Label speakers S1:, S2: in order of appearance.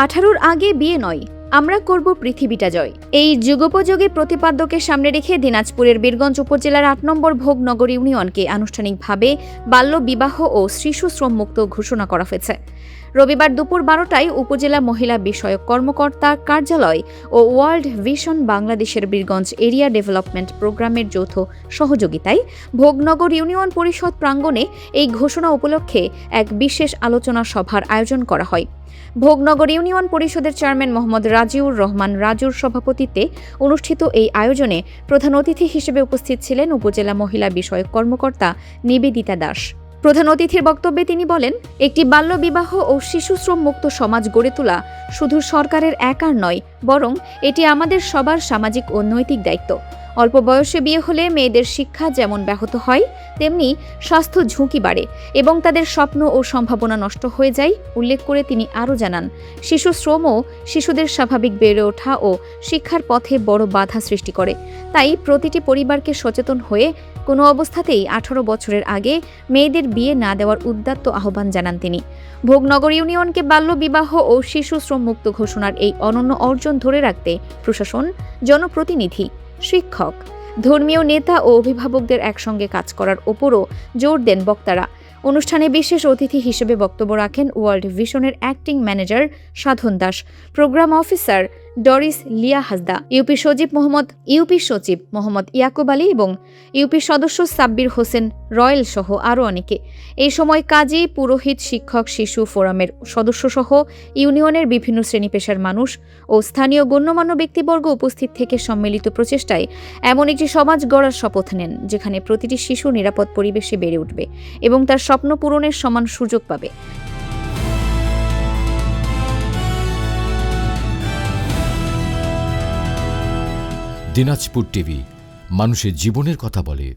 S1: 18-র আগে বিয়ে নয়, আমরা করব পৃথিবীটা জয়। এই যুগোপযোগী প্রতিপাদ্যকে সামনে রেখে দিনাজপুরের বীরগঞ্জ উপজেলার ৮ নম্বর ভোগনগর ইউনিয়নকে আনুষ্ঠানিকভাবে বাল্য বিবাহ ও শিশু শ্রম মুক্ত ঘোষণা করা হয়েছে। রবিবার দুপুর 12টায় উপজেলা মহিলা বিষয়ক কর্মকর্তা কার্যালয় ও ওয়ার্ল্ড ভিশন বাংলাদেশের বীরগঞ্জ এরিয়া ডেভেলপমেন্ট প্রোগ্রামের যৌথ সহযোগিতায় ভোগনগর ইউনিয়ন পরিষদ প্রাঙ্গণে এই ঘোষণা উপলক্ষে এক বিশেষ আলোচনা সভার আয়োজন করা হয়। ভোগনগর ইউনিয়ন পরিষদের চেয়ারম্যান মোহাম্মদ রাজিউর রহমান রাজুর সভাপতিত্বে অনুষ্ঠিত এই আয়োজনে প্রধান অতিথি হিসেবে উপস্থিত ছিলেন উপজেলা মহিলা বিষয়ক কর্মকর্তা নিবেদিতা দাস। প্রধান অতিথির বক্তব্যে তিনি বলেন, একটি বাল্য বিবাহ ও শিশু শ্রম মুক্ত সমাজ গড়ে তোলা শুধু সরকারের একার নয়, বরং এটি আমাদের সবার সামাজিক ও নৈতিক দায়িত্ব। অল্প বয়সে বিয়ে হলে মেয়েদের শিক্ষা যেমন ব্যাহত হয়, তেমনি স্বাস্থ্য ঝুঁকি বাড়ে এবং তাদের স্বপ্ন ও সম্ভাবনা নষ্ট হয়ে যায়। উল্লেখ করে তিনি আরও জানান, শিশু শ্রমও শিশুদের স্বাভাবিক বেড়ে ওঠা ও শিক্ষার পথে বড় বাধা সৃষ্টি করে। তাই প্রতিটি পরিবারকে সচেতন হয়ে কোনো অবস্থাতেই 18 বছরের আগে মেয়েদের বিয়ে না দেওয়ার উদাত্ত আহ্বান জানান তিনি। ভোগনগর ইউনিয়নকে বাল্য বিবাহ ও শিশু শ্রম মুক্ত ঘোষণার এই অনন্য অর্জন ধরে রাখতে প্রশাসন, জনপ্রতিনিধি, শিক্ষক, ধর্মীয় নেতা ও অভিভাবকদের একসঙ্গে কাজ করার ওপরও জোর দেন বক্তারা। অনুষ্ঠানে বিশেষ অতিথি হিসেবে বক্তব্য রাখেন ওয়ার্ল্ড ভিশনের অ্যাক্টিং ম্যানেজার সাধন দাস, প্রোগ্রাম অফিসার ডরিস লিয়া হাসদা, ইউপি সচিব মোহাম্মদ ইয়াকুব আলী এবং ইউপি সদস্য সাব্বির হোসেন রয়েল সহ আরও অনেকে। এই সময় কাজী, পুরোহিত, শিক্ষক, শিশু ফোরামের সদস্যসহ ইউনিয়নের বিভিন্ন শ্রেণী পেশার মানুষ ও স্থানীয় গণ্যমান্য ব্যক্তিবর্গ উপস্থিত থেকে সম্মিলিত প্রচেষ্টায় এমন একটি সমাজ গড়ার শপথ নেন, যেখানে প্রতিটি শিশু নিরাপদ পরিবেশে বেড়ে উঠবে এবং তার স্বপ্ন পূরণের সমান সুযোগ পাবে।
S2: দিনাজপুর টিভি, মানুষের জীবনের কথা বলে।